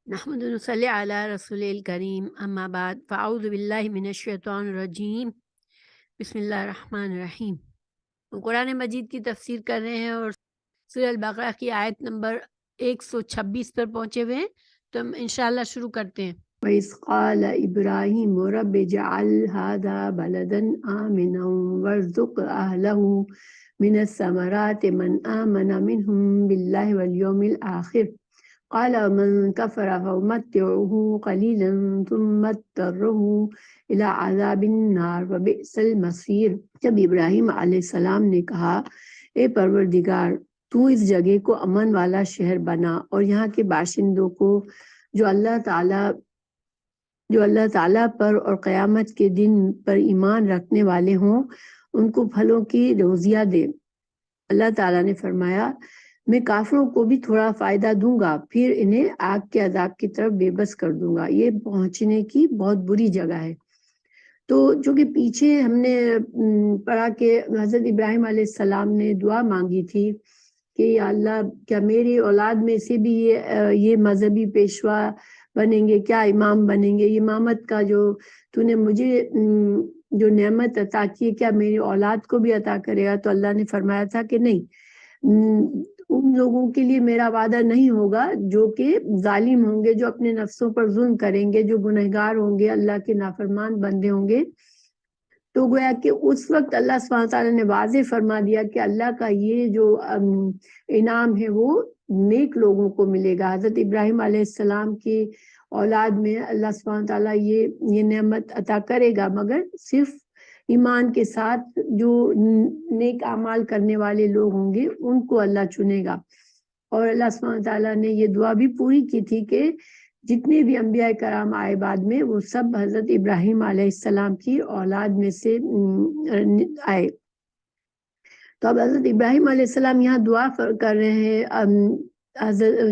نحمد ونصلی علی رسول الکریم اما بعد فاعوذ باللہ من الشیطان الرجیم بسم اللہ الرحمن الرحیم۔ قرآن مجید کی تفسیر کر رہے ہیں اور سورہ البقرہ کی آیت نمبر 126 پر پہنچے ہوئے ہیں، تو ہم انشاءاللہ شروع کرتے ہیں۔ وَإِذْ قَالَ إِبْرَاهِيمُ رَبِّ اجْعَلْ هَٰذَا بَلَدًا آمِنًا وَارْزُقْ أَهْلَهُ مِنَ الثَّمَرَاتِ مَنْ آمَنَ مِنْهُمْ بِاللَّهِ وَالْيَوْمِ الْآخِرِ قال ومن كفر فأمتعه قليلا ثم اضطره إلى عذاب النار وبئس المصير۔ جب ابراہیم علیہ السلام نے کہا، اے پروردگار، تو اس جگہ کو امن والا شہر بنا اور یہاں کے باشندوں کو جو اللہ تعالیٰ پر اور قیامت کے دن پر ایمان رکھنے والے ہوں ان کو پھلوں کی روزیاں دے۔ اللہ تعالیٰ نے فرمایا، میں کافروں کو بھی تھوڑا فائدہ دوں گا، پھر انہیں آگ کے عذاب کی طرف بے بس کر دوں گا، یہ پہنچنے کی بہت بری جگہ ہے۔ تو جو کہ پیچھے ہم نے پڑھا کہ حضرت ابراہیم علیہ السلام نے دعا مانگی تھی کہ یا اللہ، کیا میری اولاد میں سے بھی یہ مذہبی پیشوا بنیں گے، کیا امام بنیں گے؟ یہ امامت کا جو تو نے مجھے جو نعمت عطا کی ہے، کیا میری اولاد کو بھی عطا کرے گا؟ تو اللہ نے فرمایا تھا کہ نہیں، ان لوگوں کے لیے میرا وعدہ نہیں ہوگا جو کہ ظالم ہوں گے، جو اپنے نفسوں پر ظلم کریں گے، جو گنہگار ہوں گے، اللہ کے نافرمان بندے ہوں گے۔ تو گویا کہ اس وقت اللہ سبحانہ تعالیٰ نے واضح فرما دیا کہ اللہ کا یہ جو انعام ہے وہ نیک لوگوں کو ملے گا۔ حضرت ابراہیم علیہ السلام کی اولاد میں اللہ سبحانہ تعالیٰ یہ نعمت عطا کرے گا، مگر صرف ایمان کے ساتھ جو نیک اعمال کرنے والے لوگ ہوں گے ان کو اللہ چنے گا۔ اور اللہ سبحانہ تعالیٰ نے یہ دعا بھی پوری کی تھی کہ جتنے بھی انبیاء کرام آئے بعد میں وہ سب حضرت ابراہیم علیہ السلام کی اولاد میں سے آئے۔ تو اب حضرت ابراہیم علیہ السلام یہاں دعا کر رہے ہیں،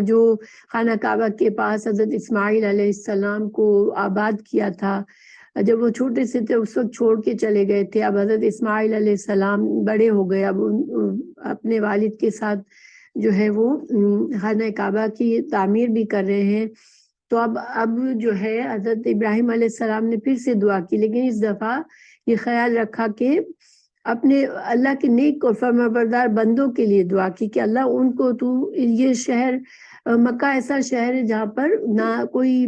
جو خانہ کعبہ کے پاس حضرت اسماعیل علیہ السلام کو آباد کیا تھا، جب وہ چھوٹے سے تھے اس وقت چھوڑ کے چلے گئے تھے۔ اب حضرت اسماعیل علیہ السلام بڑے ہو گئے، اب اپنے والد کے ساتھ جو ہے وہ خانہ کعبہ کی تعمیر بھی کر رہے ہیں۔ تو اب جو ہے حضرت ابراہیم علیہ السلام نے پھر سے دعا کی، لیکن اس دفعہ یہ خیال رکھا کہ اپنے اللہ کے نیک اور فرمانبردار بندوں کے لیے دعا کی کہ اللہ ان کو تو یہ شہر مکہ ایسا شہر ہے جہاں پر نہ کوئی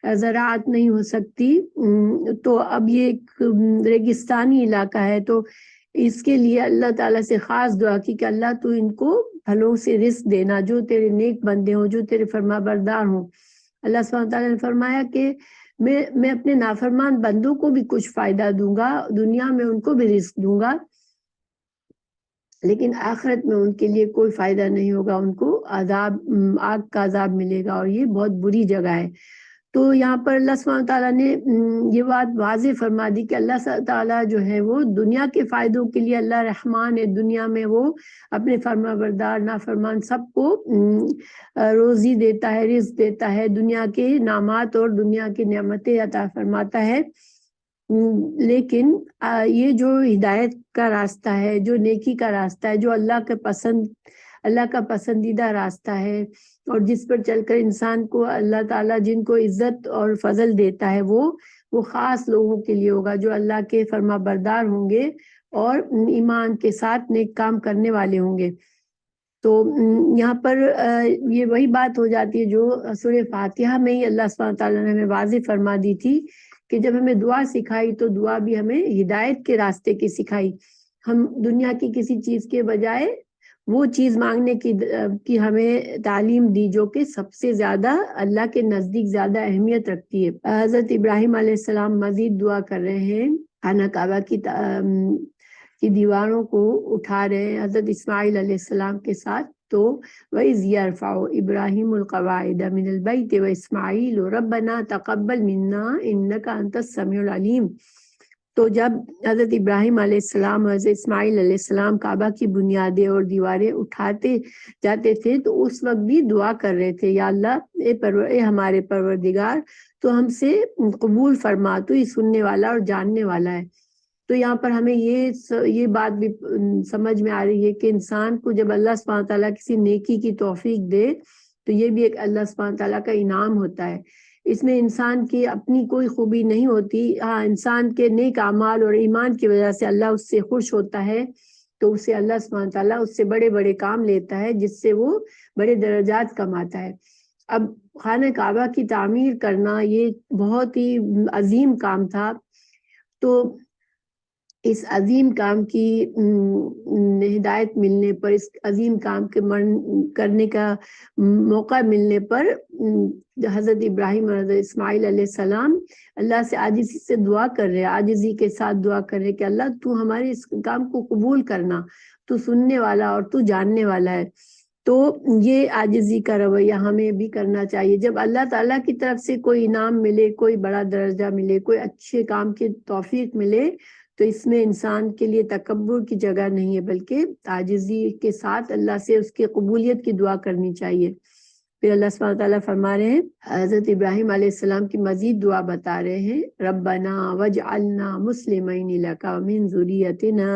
زراعت نہیں ہو سکتی، تو اب یہ ایک ریگستانی علاقہ ہے، تو اس کے لیے اللہ تعالیٰ سے خاص دعا کی کہ اللہ تو ان کو پھلوں سے رزق دینا، جو تیرے نیک بندے ہوں، جو تیرے فرمانبردار ہوں۔ اللہ سبحانہ تعالیٰ نے فرمایا کہ میں اپنے نافرمان بندوں کو بھی کچھ فائدہ دوں گا، دنیا میں ان کو بھی رزق دوں گا، لیکن آخرت میں ان کے لیے کوئی فائدہ نہیں ہوگا، ان کو آگ کا عذاب ملے گا، اور یہ بہت بری جگہ ہے۔ تو یہاں پر اللہ سبحانہ تعالیٰ نے یہ بات واضح فرما دی کہ اللہ تعالیٰ جو ہے وہ دنیا کے فائدوں کے لیے اللہ رحمان ہے، دنیا میں وہ اپنے فرمانبردار نافرمان سب کو روزی دیتا ہے، رزق دیتا ہے، دنیا کے انعامات اور دنیا کی نعمتیں عطا فرماتا ہے۔ لیکن یہ جو ہدایت کا راستہ ہے، جو نیکی کا راستہ ہے، جو اللہ کا پسندیدہ راستہ ہے، اور جس پر چل کر انسان کو اللہ تعالیٰ جن کو عزت اور فضل دیتا ہے وہ خاص لوگوں کے لیے ہوگا جو اللہ کے فرما بردار ہوں گے اور ایمان کے ساتھ نیک کام کرنے والے ہوں گے۔ تو یہاں پر یہ وہی بات ہو جاتی ہے جو سورہ فاتحہ میں ہی اللہ سبحانہ تعالیٰ نے ہمیں واضح فرما دی تھی کہ جب ہمیں دعا سکھائی تو دعا بھی ہمیں ہدایت کے راستے کی سکھائی۔ ہم دنیا کی کسی چیز کے بجائے وہ چیز مانگنے کی ہمیں تعلیم دی جو کہ سب سے زیادہ اللہ کے نزدیک زیادہ اہمیت رکھتی ہے۔ حضرت ابراہیم علیہ السلام مزید دعا کر رہے ہیں، خانہ کعبہ کی دیواروں کو اٹھا رہے ہیں حضرت اسماعیل علیہ السلام کے ساتھ۔ تو وَإِذْ يَرْفَعُ إِبْرَاهِيمُ الْقَوَاعِدَ مِنَ الْبَيْتِ وَإِسْمَاعِيلُ رَبَّنَا تَقَبَّلْ مِنَّا إِنَّكَ أَنْتَ السَّمِيعُ الْعَلِيمُ۔ تو جب حضرت ابراہیم علیہ السلام اور حضرت اسماعیل علیہ السلام کعبہ کی بنیادیں اور دیواریں اٹھاتے جاتے تھے تو اس وقت بھی دعا کر رہے تھے، یا اللہ اے ہمارے پروردگار، تو ہم سے قبول فرما، تو ہی سننے والا اور جاننے والا ہے۔ تو یہاں پر ہمیں یہ بات بھی سمجھ میں آ رہی ہے کہ انسان کو جب اللہ سبحانہ تعالیٰ کسی نیکی کی توفیق دے تو یہ بھی ایک اللہ سبحانہ تعالیٰ کا انعام ہوتا ہے. اس میں انسان کی اپنی کوئی خوبی نہیں ہوتی. ہاں، انسان کے نیک اعمال اور ایمان کی وجہ سے اللہ اس سے خوش ہوتا ہے، تو اسے اللہ سبحانہ تعالیٰ اس سے بڑے بڑے کام لیتا ہے جس سے وہ بڑے درجات کماتا ہے. اب خانہ کعبہ کی تعمیر کرنا یہ بہت ہی عظیم کام تھا. تو اس عظیم کام کی ہدایت ملنے پر، اس عظیم کام کے کرنے کا موقع ملنے پر حضرت ابراہیم اور حضرت اسماعیل علیہ السلام اللہ سے عاجزی سے دعا کر رہے، عاجزی کے ساتھ دعا کر رہے کہ اللہ تو ہمارے اس کام کو قبول کرنا، تو سننے والا اور تو جاننے والا ہے. تو یہ عاجزی کا رویہ ہمیں بھی کرنا چاہیے. جب اللہ تعالیٰ کی طرف سے کوئی انعام ملے، کوئی بڑا درجہ ملے، کوئی اچھے کام کی توفیق ملے، تو اس میں انسان کے لیے تکبر کی جگہ نہیں ہے، بلکہ عاجزی کے ساتھ اللہ سے اس کی قبولیت کی دعا کرنی چاہیے. پھر اللہ سبحانہ تعالیٰ فرما رہے ہیں، حضرت ابراہیم علیہ السلام کی مزید دعا بتا رہے ہیں، ربنا وجعلنا مسلمین لک ومن ذریتنا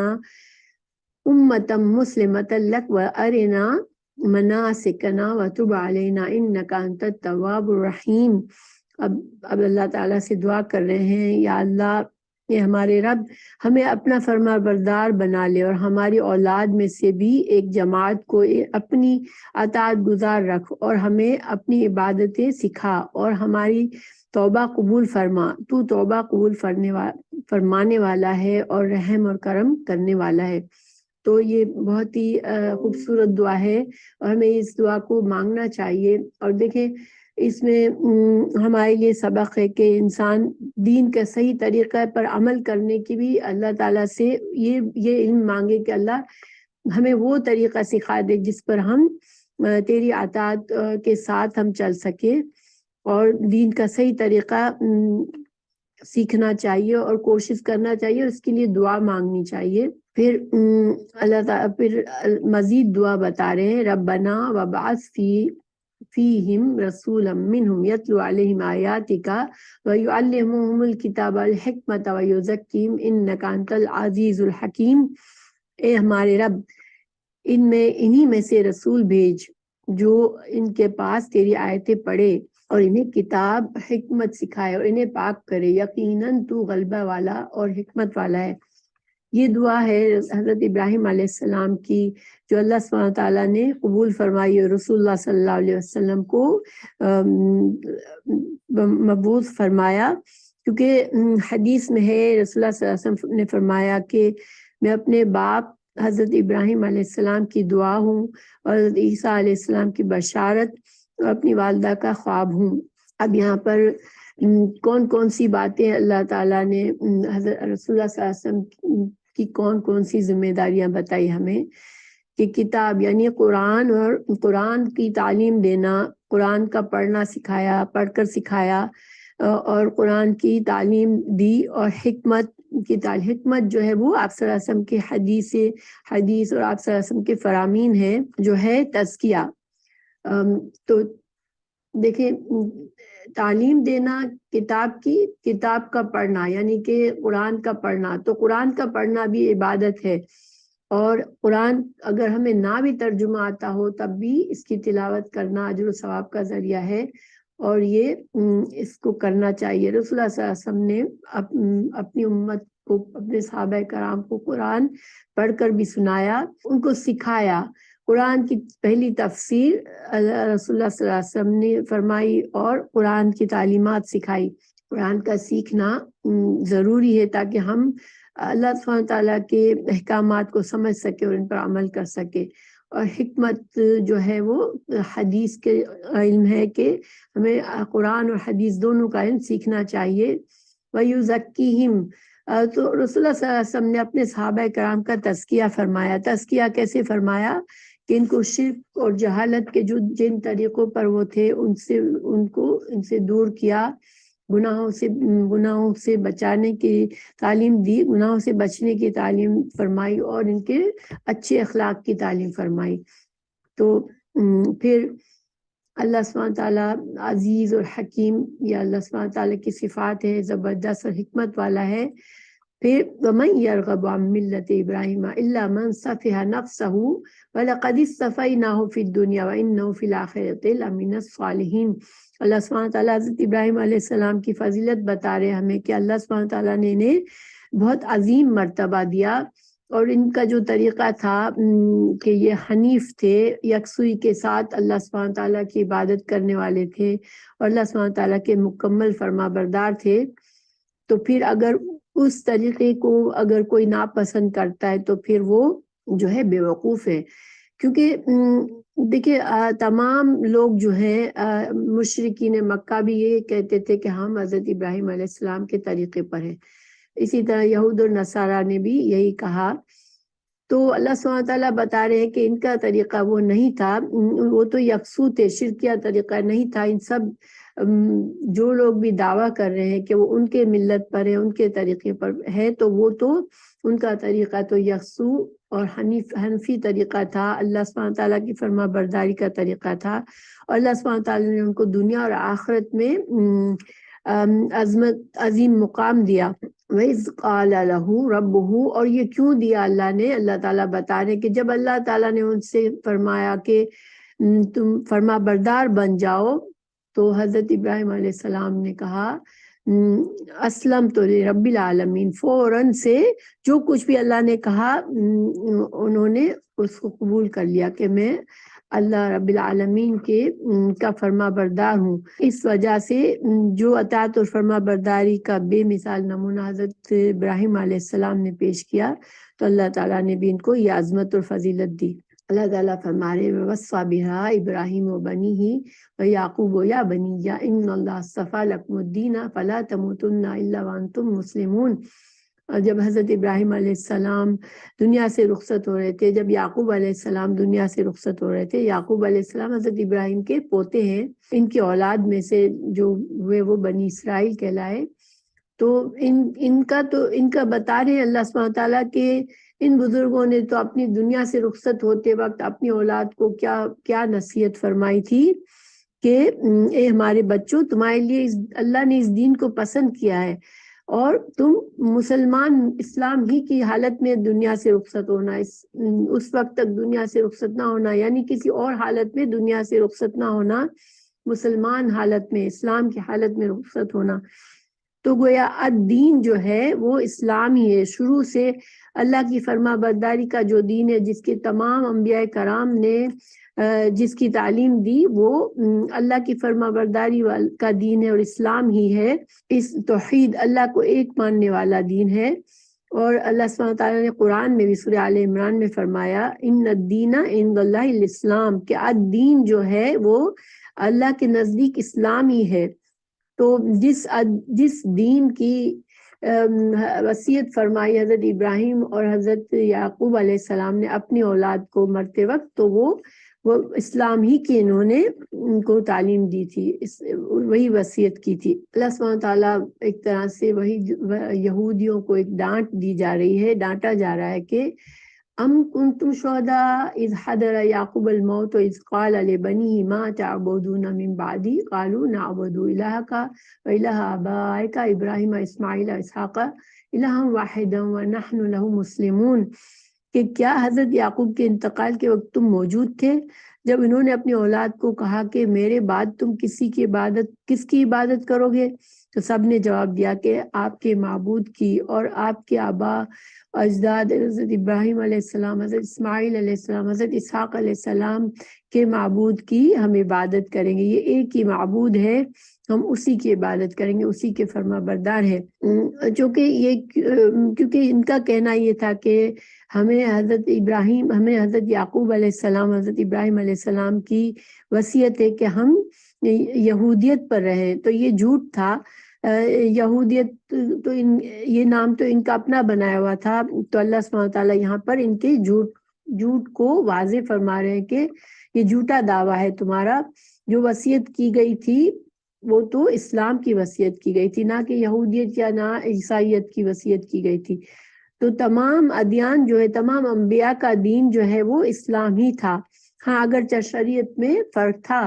امتا مسلمتا لک وارنا مناسکنا وتب علینا انک انت التواب الرحیم. اب اللہ تعالیٰ سے دعا کر رہے ہیں، یا اللہ یہ ہمارے رب ہمیں اپنا فرما بردار بنا لے، اور ہماری اولاد میں سے بھی ایک جماعت کو اپنی اطاعت گزار رکھ، اور ہمیں اپنی عبادتیں سکھا، اور ہماری توبہ قبول فرما. تو توبہ قبول فرمانے والا ہے اور رحم اور کرم کرنے والا ہے. تو یہ بہت ہی خوبصورت دعا ہے، اور ہمیں اس دعا کو مانگنا چاہیے. اور دیکھیں اس میں ہمارے لیے سبق ہے کہ انسان دین کا صحیح طریقہ پر عمل کرنے کی بھی اللہ تعالیٰ سے یہ علم مانگے کہ اللہ ہمیں وہ طریقہ سکھا دے جس پر ہم تیری اطاعت کے ساتھ ہم چل سکے، اور دین کا صحیح طریقہ سیکھنا چاہیے اور کوشش کرنا چاہیے، اور اس کے لیے دعا مانگنی چاہیے. پھر اللہ تعالیٰ پھر مزید دعا بتا رہے ہیں، ربنا وبعث فیہم رسولا منہم یتلو علیہم آیاتک ویعلمہم الکتاب والحکمۃ ویزکیہم انک انت العزیز الحکیم. اے ہمارے رب، انہی میں سے رسول بھیج جو ان کے پاس تیری آیتیں پڑھے اور انہیں کتاب حکمت سکھائے اور انہیں پاک کرے، یقیناً تو غلبہ والا اور حکمت والا ہے. یہ دعا ہے حضرت ابراہیم علیہ السلام کی، جو اللہ سبحانہ تعالیٰ نے قبول فرمائی اور رسول اللہ صلی اللہ علیہ وسلم کو مبعوث فرمایا. کیونکہ حدیث میں ہے رسول اللہ صلی اللہ علیہ وسلم نے فرمایا کہ میں اپنے باپ حضرت ابراہیم علیہ السلام کی دعا ہوں، اور حضرت عیسیٰ علیہ السلام کی بشارت، اور اپنی والدہ کا خواب ہوں. اب یہاں پر کون کون سی باتیں اللہ تعالیٰ نے حضرت رسول اللہ صلی اللہ علیہ وسلم کی کون کون سی ذمہ داریاں بتائی ہمیں، کہ کتاب یعنی قرآن، اور قرآن کی تعلیم دینا، قرآن کا پڑھنا سکھایا، پڑھ کر سکھایا، اور قرآن کی تعلیم دی، اور حکمت کی حکمت جو ہے وہ آپ صلی اللہ علیہ وسلم کے حدیث اور آپ صلی اللہ علیہ وسلم کے فرامین ہے، جو ہے تزکیہ. تو دیکھیں تعلیم دینا کتاب کا پڑھنا یعنی کہ قرآن کا پڑھنا، تو قرآن کا پڑھنا بھی عبادت ہے، اور قرآن اگر ہمیں نہ بھی ترجمہ آتا ہو تب بھی اس کی تلاوت کرنا اجر و ثواب کا ذریعہ ہے، اور یہ اس کو کرنا چاہیے. رسول اللہ صلی اللہ علیہ وسلم نے اپنی امت کو، اپنے صحابہ کرام کو قرآن پڑھ کر بھی سنایا، ان کو سکھایا. قرآن کی پہلی تفسیر رسول اللہ صلی اللہ علیہ وسلم نے فرمائی، اور قرآن کی تعلیمات سکھائی. قرآن کا سیکھنا ضروری ہے تاکہ ہم اللہ سبحانہ تعالیٰ کے احکامات کو سمجھ سکے اور ان پر عمل کر سکے. اور حکمت جو ہے وہ حدیث کے علم ہے کہ ہمیں قرآن اور حدیث دونوں کا علم سیکھنا چاہیے. وَيُزَكِّيهِمْ، تو رسول اللہ صلی اللہ علیہ وسلم نے اپنے صحابہ کرام کا تزکیہ فرمایا. تزکیہ کیسے فرمایا؟ کہ ان کو شرک اور جہالت کے جن طریقوں پر وہ تھے ان سے دور کیا، گناہوں سے بچانے کی تعلیم دی، گناہوں سے بچنے کی تعلیم فرمائی، اور ان کے اچھے اخلاق کی تعلیم فرمائی. تو پھر اللہ سبحانہ تعالیٰ عزیز اور حکیم، یا اللہ سبحانہ تعالیٰ کی صفات ہے، زبردست اور حکمت والا ہے. پھر وَمَن يَرْغَبُ عَن مِّلَّةِ إِبْرَاهِيمَ إِلَّا مَن سَفِهَ نَفْسَهُ وَلَقَدِ اصْطَفَيْنَاهُ فِي الدُّنْيَا وَإِنَّهُ فِي الْآخِرَةِ لَمِنَ الصَّالِحِينَ۔ اللہ سبحانہ تعالیٰ حضرت ابراہیم علیہ السلام کی فضیلت بتا رہے ہمیں کہ اللہ سبحانہ تعالیٰ نے انہیں بہت عظیم مرتبہ دیا، اور ان کا جو طریقہ تھا کہ یہ حنیف تھے، یکسوئی کے ساتھ اللہ سبحانہ تعالیٰ کی عبادت کرنے والے تھے، اور اللہ سبحانہ تعالیٰ کے مکمل فرما بردار تھے۔ تو پھر اگر اس طریقے کو اگر کوئی ناپسند کرتا ہے تو پھر وہ جو ہے بے وقوف ہے، کیونکہ دیکھیں تمام لوگ جو ہیں مشرکین مکہ بھی یہ کہتے تھے کہ ہم حضرت ابراہیم علیہ السلام کے طریقے پر ہیں، اسی طرح یہود اور نصارہ نے بھی یہی کہا۔ تو اللہ سبحانہ تعالیٰ بتا رہے ہیں کہ ان کا طریقہ وہ نہیں تھا، وہ تو یکسو تھے، شرکیہ طریقہ نہیں تھا۔ ان سب جو لوگ بھی دعویٰ کر رہے ہیں کہ وہ ان کے ملت پر ہیں، ان کے طریقے پر ہے، تو وہ تو ان کا طریقہ تو یکسو اور حنفی طریقہ تھا، اللہ سبحانہ تعالیٰ کی فرما برداری کا طریقہ تھا، اور اللہ سبحانہ تعالیٰ نے ان کو دنیا اور آخرت میں عظیم مقام دیا۔ وَإِذْ قَالَ لَهُ رَبُّهُ، اور یہ کیوں دیا اللہ نے، اللہ تعالیٰ بتا رہے کہ جب اللہ تعالیٰ نے ان سے فرمایا کہ تم فرما بردار بن جاؤ، تو حضرت ابراہیم علیہ السلام نے کہا اسلم تو رب العالمین، فوراً سے جو کچھ بھی اللہ نے کہا انہوں نے اس کو قبول کر لیا کہ میں اللہ رب العالمین کا فرما بردار ہوں۔ اس وجہ سے جو اطاعت اور فرما برداری کا بے مثال نمونہ حضرت ابراہیم علیہ السلام نے پیش کیا، تو اللہ تعالیٰ نے بھی ان کو یہ عظمت اور فضیلت دی۔ اللہ تعالیٰ فرما رہے وَوَصَّى بِهَا إِبْرَاهِيمُ وَبَنِيهِ وَيَعْقُوبُ يَا بَنِيَّ إِنَّ اللَّهَ اصْطَفَىٰ لَكُمُ الدِّينَ فَلَا تَمُوتُنَّ إِلَّا وَأَنْتُمْ مُسْلِمُونَ۔ اور جب حضرت ابراہیم علیہ السلام دنیا سے رخصت ہو رہے تھے، جب یعقوب علیہ السلام دنیا سے رخصت ہو رہے تھے، یعقوب علیہ السلام حضرت ابراہیم کے پوتے ہیں، ان کی اولاد میں سے جو ہوئے وہ بنی اسرائیل کہلائے۔ تو ان کا بتا رہے اللہ سبحانہ تعالیٰ کے ان بزرگوں نے تو اپنی دنیا سے رخصت ہوتے وقت اپنی اولاد کو کیا نصیحت فرمائی تھی کہ اے ہمارے بچوں، تمہارے لیے اللہ نے اس دین کو پسند کیا ہے، اور تم مسلمان اسلام ہی کی حالت میں دنیا سے رخصت ہونا، اس وقت تک دنیا سے رخصت نہ ہونا، یعنی کسی اور حالت میں دنیا سے رخصت نہ ہونا، مسلمان حالت میں، اسلام کی حالت میں رخصت ہونا۔ تو گویا الدین جو ہے وہ اسلام ہی ہے، شروع سے اللہ کی فرما برداری کا جو دین ہے، جس کے تمام انبیاء کرام نے جس کی تعلیم دی، وہ اللہ کی فرما برداری کا دین ہے، اور اسلام ہی ہے، اس توحید اللہ کو ایک ماننے والا دین ہے۔ اور اللہ سبحانہ تعالیٰ نے قرآن میں بھی سورہ آل عمران میں فرمایا ان الدین عند اللہ الاسلام، کہ الدین جو ہے وہ اللہ کے نزدیک اسلام ہی ہے۔ تو جس دین کی وصیت فرمائی حضرت ابراہیم اور حضرت یعقوب علیہ السلام نے اپنی اولاد کو مرتے وقت، تو وہ اسلام ہی کی انہوں نے ان کو تعلیم دی تھی، وہی وصیت کی تھی۔ اللہ سبحانہ تعالیٰ ایک طرح سے وہی یہودیوں کو ایک ڈانٹ دی جا رہی ہے، ڈانٹا جا رہا ہے کہ ام کنتم شہداء اذ حضر یعقوب الموت اذ قال لبنیہ ما تعبدون من بعدی قالوا نعبد الہک والہ آبائک ابراہیم اسماعیل اسحاق الہا واحدا ونحن لہ مسلمون، کہ کیا حضرت یعقوب کے انتقال کے وقت تم موجود تھے جب انہوں نے اپنی اولاد کو کہا کہ میرے بعد تم کس کی عبادت کرو گے؟ تو سب نے جواب دیا کہ آپ کے معبود کی، اور آپ کے آبا اجداد حضرت ابراہیم علیہ السلام، حضرت اسماعیل علیہ السلام، حضرت اسحاق علیہ السلام کے معبود کی ہم عبادت کریں گے، یہ ایک ہی معبود ہے، ہم اسی کی عبادت کریں گے، اسی کے فرما بردار ہے۔ کیونکہ ان کا کہنا یہ تھا کہ ہمیں حضرت یعقوب علیہ السلام، حضرت ابراہیم علیہ السلام کی وصیت ہے کہ ہم یہودیت پر رہیں، تو یہ جھوٹ تھا۔ یہودیت تو یہ نام تو ان کا اپنا بنایا ہوا تھا، تو اللہ سبحانہ تعالیٰ یہاں پر ان کے جھوٹ کو واضح فرما رہے ہیں کہ یہ جھوٹا دعویٰ ہے تمہارا، جو وصیت کی گئی تھی وہ تو اسلام کی وصیت کی گئی تھی، نہ کہ یہودیت یا نہ عیسائیت کی وصیت کی گئی تھی۔ تو تمام ادیان جو ہے، تمام انبیاء کا دین جو ہے وہ اسلام ہی تھا۔ ہاں اگرچہ شریعت میں فرق تھا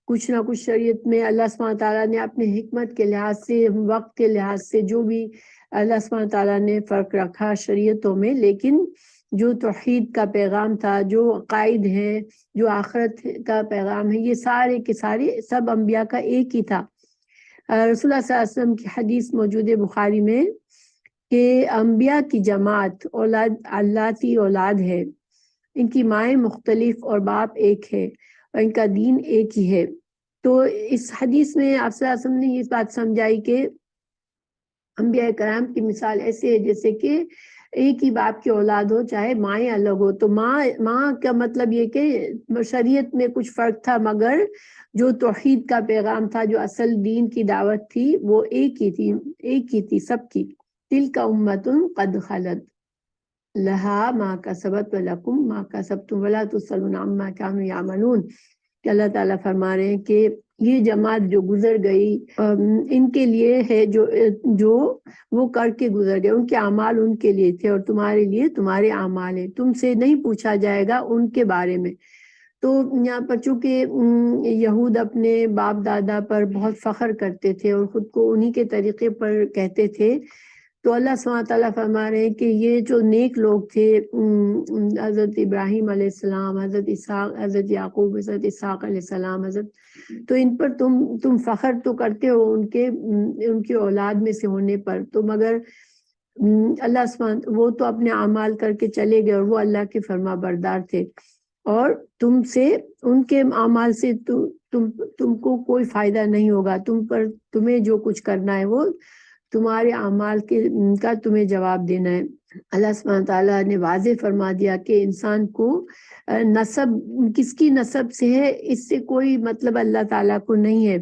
کچھ نہ کچھ شریعت میں اللہ سبحانہ تعالیٰ نے اپنے حکمت کے لحاظ سے، وقت کے لحاظ سے جو بھی اللہ سبحانہ تعالیٰ نے فرق رکھا شریعتوں میں، لیکن جو توحید کا پیغام تھا، جو عقائد ہیں، جو آخرت کا پیغام ہے، یہ سارے کے سارے سب انبیاء کا ایک ہی تھا۔ رسول اللہ صلی اللہ علیہ وسلم کی حدیث موجود ہے بخاری میں کہ انبیاء کی جماعت اولاد اللہ اولاد ہے، ان کی مائیں مختلف اور باپ ایک ہے، اور ان کا دین ایک ہی ہے۔ تو اس حدیث میں آپ صلی اللہ علیہ وسلم نے یہ بات سمجھائی کہ انبیاء کرام کی مثال ایسے ہے جیسے کہ ایک ہی باپ کی اولاد ہو، چاہے مائیں الگ ہو۔ تو ماں کا مطلب یہ کہ شریعت میں کچھ فرق تھا، مگر جو توحید کا پیغام تھا، جو اصل دین کی دعوت تھی، وہ ایک ہی تھی سب کی۔ تلک امۃ قد خلت لہا ما کسبت ولکم ما کسبتم ولا تسألون عما کانوا یعملون، کہ اللہ تعالیٰ فرما رہے ہیں کہ یہ جماعت جو گزر گئی ان کے لیے ہے جو وہ کر کے گزر گئے، ان کے اعمال ان کے لیے تھے، اور تمہارے لیے تمہارے اعمال ہیں، تم سے نہیں پوچھا جائے گا ان کے بارے میں۔ تو یہاں پر چونکہ یہود اپنے باپ دادا پر بہت فخر کرتے تھے اور خود کو انہی کے طریقے پر کہتے تھے، تو اللہ سبحانہ تعالیٰ فرما رہے ہیں کہ یہ جو نیک لوگ تھے، حضرت ابراہیم علیہ السلام، حضرت اسحاق، حضرت یعقوب، حضرت اسحاق علیہ السلام، تو ان پر تم فخر تو کرتے ہو ان کی اولاد میں سے ہونے پر، تو مگر اللہ سبحانہ وہ تو اپنے اعمال کر کے چلے گئے، اور وہ اللہ کے فرما بردار تھے، اور تم سے ان کے اعمال سے تم کو کوئی فائدہ نہیں ہوگا، تمہیں جو کچھ کرنا ہے وہ تمہارے اعمال کا تمہیں جواب دینا ہے۔ اللہ سبحانہ تعالیٰ نے واضح فرما دیا کہ انسان کو نسب کس کی نسب سے ہے، اس سے کوئی مطلب اللہ تعالیٰ کو نہیں ہے۔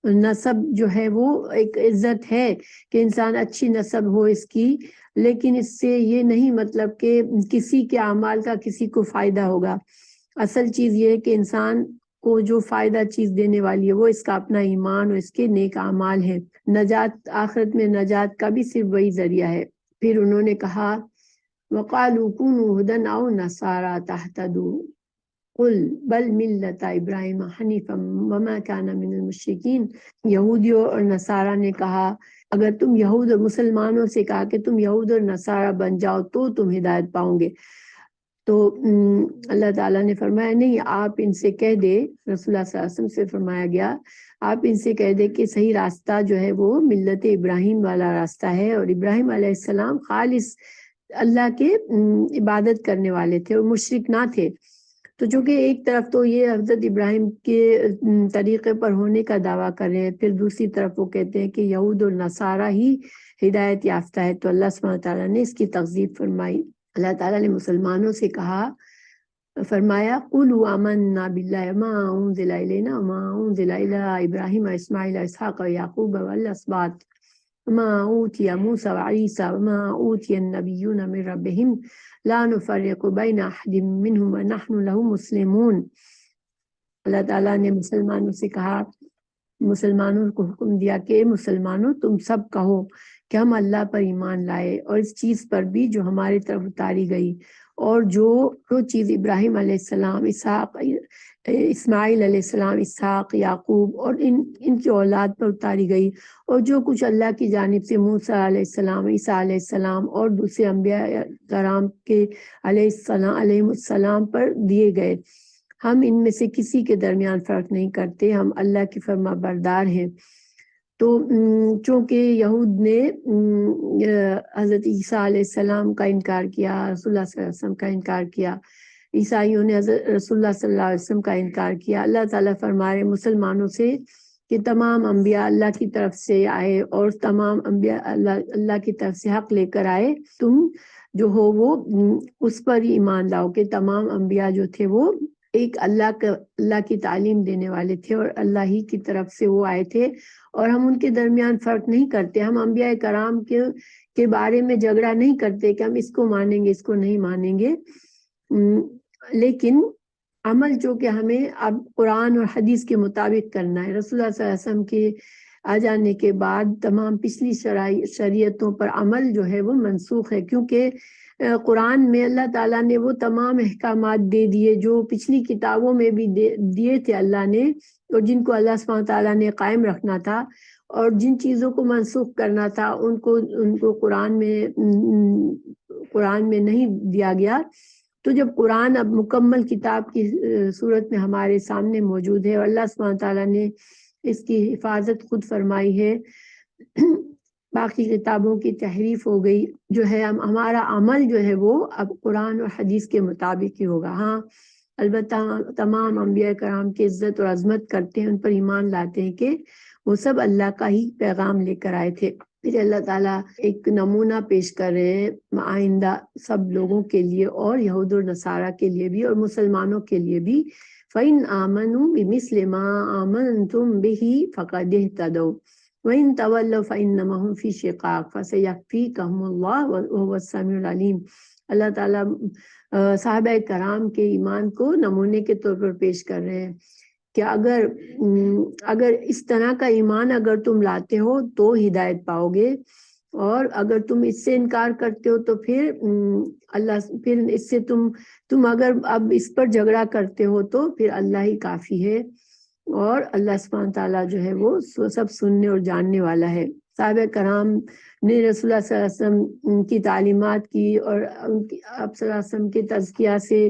نسب جو ہے وہ ایک عزت ہے کہ انسان اچھی نسب ہو اس کی، لیکن اس سے یہ نہیں مطلب کہ کسی کے اعمال کا کسی کو فائدہ ہوگا۔ اصل چیز یہ ہے کہ انسان کو جو فائدہ چیز دینے والی ہے وہ اس کا اپنا ایمان اور اس کے نیک اعمال ہے۔ نجات آخرت میں نجات کا بھی صرف وہی ذریعہ ہے۔ پھر انہوں نے کہا وَقَالُوا كُونُوا هُدًى أَوْ نَصَارَىٰ تَهْتَدُوا قُلْ بَلْ مِلَّةَ إِبْرَاهِيمَ حَنِيفًا وَمَا كَانَ مِنَ الْمُشْرِكِينَ۔ یہودیوں اور نصارہ نے کہا اگر تم یہود اور مسلمانوں سے کہا کہ تم یہود اور نصارہ بن جاؤ تو تم ہدایت پاؤ گے، تو اللہ تعالیٰ نے فرمایا نہیں، آپ ان سے کہہ دے، رسول اللہ صلی اللہ علیہ وسلم سے فرمایا گیا آپ ان سے کہہ دے کہ صحیح راستہ جو ہے وہ ملت ابراہیم والا راستہ ہے، اور ابراہیم علیہ السلام خالص اللہ کے عبادت کرنے والے تھے اور مشرک نہ تھے۔ تو چونکہ ایک طرف تو یہ حضرت ابراہیم کے طریقے پر ہونے کا دعویٰ کر رہے ہیں، پھر دوسری طرف وہ کہتے ہیں کہ یہود اور نصارہ ہی ہدایت یافتہ ہے، تو اللہ سبحانہ تعالیٰ نے اس کی تکذیب فرمائی۔ اللہ تعالیٰ نے مسلمانوں سے کہا، فرمایا قُولُوا آمَنَّا بِاللَّهِ وَمَا أُنزِلَ إِلَيْنَا وَمَا أُنزِلَ إِلَىٰ إِبْرَاهِيمَ وإسماعيل وإسحاق ويعقوب والأسباط وما أوتي موسى وعيسى وما أوتي النبيون من ربهم لا نفرق بين أحد منهم ونحن له مسلمون۔ اللہ تعالیٰ نے مسلمانوں سے کہا، مسلمانوں کو حکم دیا کہ مسلمانوں تم سب کہو کہ ہم اللہ پر ایمان لائے اور اس چیز پر بھی جو ہماری طرف اتاری گئی، اور جو چیز ابراہیم علیہ السلام، اسماعیل علیہ السلام، اسحاق، یعقوب اور ان کی اولاد پر اتاری گئی، اور جو کچھ اللہ کی جانب سے موسیٰ علیہ السلام، عیسیٰ علیہ السلام اور دوسرے انبیاء کرام کے علیہ السلام پر دیے گئے، ہم ان میں سے کسی کے درمیان فرق نہیں کرتے، ہم اللہ کی فرما بردار ہیں۔ تو چونکہ یہود نے حضرت عیسیٰ علیہ السلام کا انکار کیا، رسول اللہ صلی اللہ علیہ وسلم کا انکار کیا، عیسائیوں نے حضرت رسول اللہ صلی اللہ علیہ وسلم کا انکار کیا، اللہ تعالیٰ فرما رہے مسلمانوں سے کہ تمام انبیاء اللہ کی طرف سے آئے اور تمام انبیاء اللہ کی طرف سے حق لے کر آئے، تم جو ہو وہ اس پر ہی ایمان لاؤ کہ تمام انبیاء جو تھے وہ ایک اللہ کی تعلیم دینے والے تھے اور اللہ ہی کی طرف سے وہ آئے تھے، اور ہم ان کے درمیان فرق نہیں کرتے، ہم انبیاء کرام کے بارے میں جھگڑا نہیں کرتے کہ ہم اس کو مانیں گے اس کو نہیں مانیں گے، لیکن عمل جو کہ ہمیں اب قرآن اور حدیث کے مطابق کرنا ہے۔ رسول اللہ صلی اللہ علیہ وسلم کے آ جانے کے بعد تمام پچھلی شریعتوں پر عمل جو ہے وہ منسوخ ہے، کیونکہ قرآن میں اللہ تعالیٰ نے وہ تمام احکامات دے دیے جو پچھلی کتابوں میں بھی دیے تھے اللہ نے، اور جن کو اللہ سبحانہ تعالیٰ نے قائم رکھنا تھا اور جن چیزوں کو منسوخ کرنا تھا ان کو قرآن میں نہیں دیا گیا. تو جب قرآن اب مکمل کتاب کی صورت میں ہمارے سامنے موجود ہے اور اللہ سبحانہ تعالیٰ نے اس کی حفاظت خود فرمائی ہے، باقی کتابوں کی تحریف ہو گئی، جو ہے ہمارا عمل جو ہے وہ اب قرآن اور حدیث کے مطابق ہی ہوگا. ہاں البتہ تمام انبیاء کرام کی عزت اور عظمت کرتے ہیں، ان پر ایمان لاتے ہیں کہ وہ سب اللہ کا ہی پیغام لے کر آئے تھے. پھر اللہ تعالیٰ ایک نمونہ پیش کر رہے ہیں آئندہ سب لوگوں کے لیے اور یہود و نصارہ کے لیے بھی اور مسلمانوں کے لیے بھی. فَإِنْ آمَنُوا بِمِثْلِ مَا آمَنْتُمْ بِهِ فَقَدِ اهْتَدَوْا وَإِنْ تَوَلَّوْا فَإِنَّمَا هُمْ فِي شِقَاقٍ فَسَيَكْفِيكَهُمُ اللَّهُ وَهُوَ السَّمِيعُ الْعَلِيمُ. اللہ تعالیٰ صحابہ کرام کے ایمان کو نمونے کے طور پر پیش کر رہے ہیں کہ اگر اس طرح کا ایمان اگر تم لاتے ہو تو ہدایت پاؤ گے، اور اگر تم اس سے انکار کرتے ہو تو پھر اس سے تم اگر اب اس پر جھگڑا کرتے ہو تو پھر اللہ ہی کافی ہے، اور اللہ سبحانہ تعالیٰ جو ہے وہ سب سننے اور جاننے والا ہے. صحابہ کرام نے رسول اللہ صلی اللہ علیہ وسلم کی تعلیمات کی اور آپ صلی اللہ علیہ وسلم کے تزکیہ سے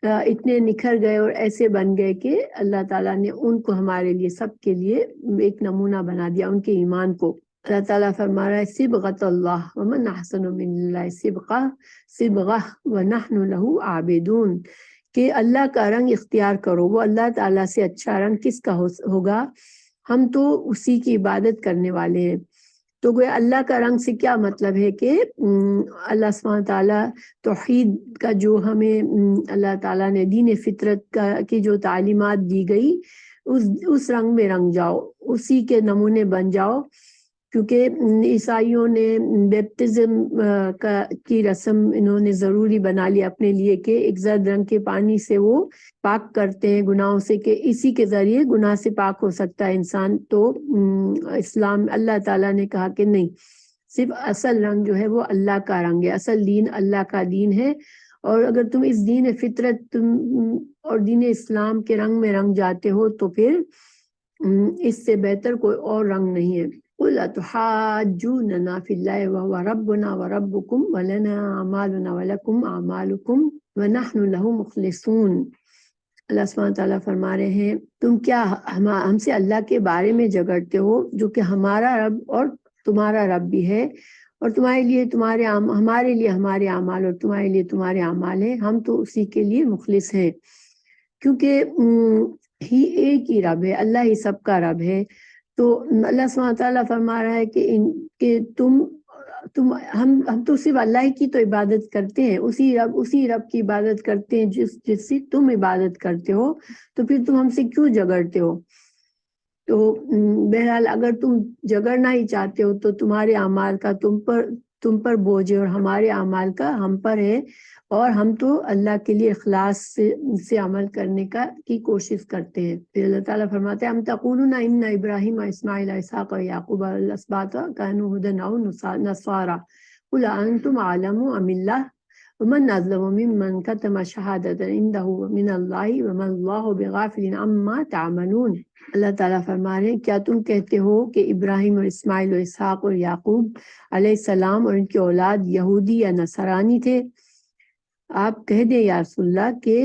اتنے نکھر گئے اور ایسے بن گئے کہ اللہ تعالیٰ نے ان کو ہمارے لیے سب کے لیے ایک نمونہ بنا دیا ان کے ایمان کو. اللہ تعالیٰ فرما رہا ہے صبغۃ اللہ ومن احسن من اللہ صبغہ ونحن لہ عابدون، کہ اللہ کا رنگ اختیار کرو. وہ اللہ تعالیٰ سے اچھا رنگ کس کا ہوگا، ہم تو اسی کی عبادت کرنے والے ہیں. تو گویا اللہ کا رنگ سے کیا مطلب ہے کہ اللہ سبحانہ تعالیٰ توحید کا جو ہمیں اللہ تعالیٰ نے دین فطرت کی جو تعلیمات دی گئی اس رنگ میں رنگ جاؤ، اسی کے نمونے بن جاؤ. کیونکہ عیسائیوں نے بیپٹزم کی رسم انہوں نے ضروری بنا لی اپنے لیے کہ ایک زرد رنگ کے پانی سے وہ پاک کرتے ہیں گناہوں سے، کہ اسی کے ذریعے گناہ سے پاک ہو سکتا ہے انسان. تو اسلام اللہ تعالیٰ نے کہا کہ نہیں، صرف اصل رنگ جو ہے وہ اللہ کا رنگ ہے، اصل دین اللہ کا دین ہے. اور اگر تم اس دین فطرت اور دین اسلام کے رنگ میں رنگ جاتے ہو تو پھر اس سے بہتر کوئی اور رنگ نہیں ہے. قُلْ أَتُحَاجُّونَنَا فِي اللَّهِ وَهُوَ رَبُّنَا وَرَبُّكُمْ وَلَنَا أَعْمَالُنَا وَلَكُمْ أَعْمَالُكُمْ وَنَحْنُ لَهُ مُخْلِصُونَ. اللہ سبحانہ تعالیٰ فرما رہے ہیں تم کیا ہم سے اللہ کے بارے میں جھگڑتے ہو جو کہ ہمارا رب اور تمہارا رب بھی ہے، اور تمہارے لیے ہمارے لیے ہمارے اعمال اور تمہارے لیے تمہارے اعمال ہیں، ہم تو اسی کے لیے مخلص ہیں. کیونکہ ہی ایک ہی رب ہے، اللہ ہی سب کا رب ہے. تو اللہ سبحانہ تعالیٰ فرما رہا ہے کہ ہم تو صرف اللہ کی تو عبادت کرتے ہیں، اسی رب کی عبادت کرتے ہیں جس سے تم عبادت کرتے ہو، تو پھر تم ہم سے کیوں جھگڑتے ہو؟ تو بہرحال اگر تم جھگڑنا ہی چاہتے ہو تو تمہارے اعمال کا تم پر بوجھ ہے اور ہمارے اعمال کا ہم پر ہے، اور ہم تو اللہ کے لیے اخلاص سے عمل کرنے کی کوشش کرتے ہیں. پھر اللہ تعالیٰ فرماتے ہیں ام تقولون ان ابراہیم اسماعیل اسحاق و یعقوب الاسباط كانوا هودا او نصارى قل انتم اعلم ام اللہ ومن اظلم ممن كتم شهادة عنده من الله وما الله بغافل عما تعملون. اللہ تعالیٰ فرما رہے ہیں کیا تم کہتے ہو کہ ابراہیم اور اسماعیل اور اسحاق اور یعقوب علیہ السلام اور ان کی اولاد یہودی یا نصرانی تھے؟ آپ کہہ دیں یا رسول اللہ کہ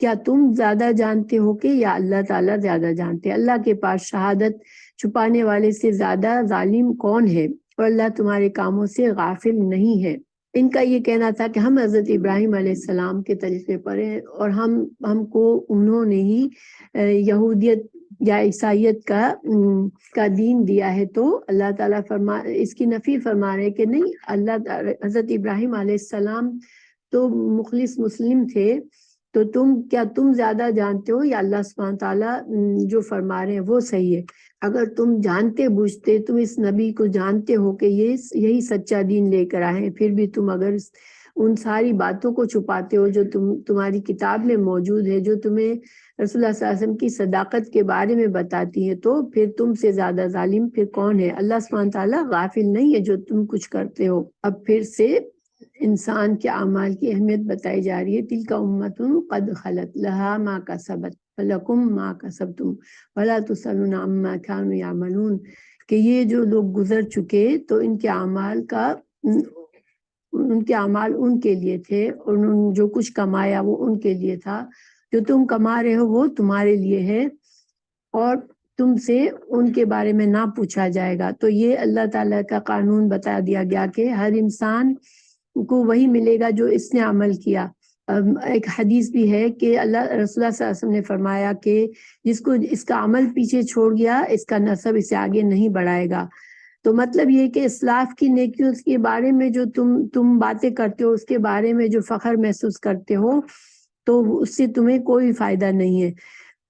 کیا تم زیادہ جانتے ہو کہ یا اللہ تعالیٰ زیادہ جانتے ہیں؟ اللہ کے پاس شہادت چھپانے والے سے زیادہ ظالم کون ہے، اور اللہ تمہارے کاموں سے غافل نہیں ہے. ان کا یہ کہنا تھا کہ ہم حضرت ابراہیم علیہ السلام کے طریقے پر ہیں اور ہم کو انہوں نے ہی یہودیت یا عیسائیت کا دین دیا ہے. تو اللہ تعالیٰ اس کی نفی فرما رہے کہ نہیں، حضرت ابراہیم علیہ السلام تو مخلص مسلم تھے، تو تم زیادہ جانتے ہو یا اللہ سبحانہ تعالیٰ جو فرما رہے ہیں وہ صحیح ہے؟ اگر تم جانتے بوجھتے، تم اس نبی کو جانتے ہو کہ یہی سچا دین لے کر آئے ہیں، پھر بھی تم اگر ان ساری باتوں کو چھپاتے ہو جو تمہاری کتاب میں موجود ہے، جو تمہیں رسول اللہ صلی اللہ علیہ وسلم کی صداقت کے بارے میں بتاتی ہے، تو پھر تم سے زیادہ ظالم پھر کون ہے؟ اللہ سبحانہ تعالیٰ غافل نہیں ہے جو تم کچھ کرتے ہو. اب پھر سے انسان کے اعمال کی اہمیت بتائی جا رہی ہے. تلک امۃ قد خلت لہا ما کسبت لکم ما کسبتم ولا تسألون عما كانوا يعملون، کہ یہ جو لوگ گزر چکے تو ان کے اعمال ان کے لیے تھے، اور جو کچھ کمایا وہ ان کے لیے تھا، جو تم کما رہے ہو وہ تمہارے لیے ہے، اور تم سے ان کے بارے میں نہ پوچھا جائے گا۔ تو یہ اللہ تعالیٰ کا قانون بتا دیا گیا کہ ہر انسان کو وہی ملے گا جو اس نے عمل کیا۔ ایک حدیث بھی ہے کہ اللہ رسول اللہ صلی اللہ علیہ وسلم نے فرمایا کہ جس کو اس کا عمل پیچھے چھوڑ گیا، اس کا نسب اسے آگے نہیں بڑھائے گا۔ تو مطلب یہ کہ اسلاف کی نیکیوں کے بارے میں جو تم باتیں کرتے ہو، اس کے بارے میں جو فخر محسوس کرتے ہو، تو اس سے تمہیں کوئی فائدہ نہیں ہے۔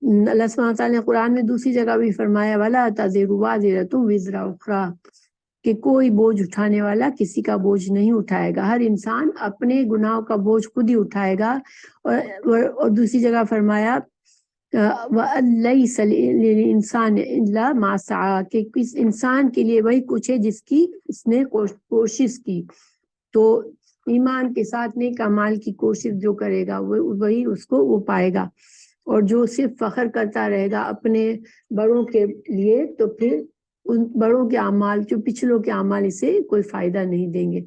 اللہ سبحانہ وتعالیٰ نے قرآن میں دوسری جگہ بھی فرمایا وَلَا تَزِرُ وَازِرَةٌ وِزْرَ أُخْرَىٰ، کہ کوئی بوجھ اٹھانے والا کسی کا بوجھ نہیں اٹھائے گا، ہر انسان اپنے گناہوں کا بوجھ خود ہی اٹھائے گا۔ اور دوسری جگہ فرمایا وَلَيْسَ لِلْإِنسَانِ إِلَّا مَا سَعَىٰ، کہ کس انسان کے لیے وہی کچھ ہے جس کی اس نے کوشش کی۔ تو ایمان کے ساتھ نیک اعمال کی کوشش جو کرے گا وہی اس کو وہ پائے گا، اور جو صرف فخر کرتا رہے گا اپنے بڑوں کے لیے، تو پھر ان بڑوں کے اعمال جو پچھلوں کے اعمال اسے کوئی فائدہ نہیں دیں گے۔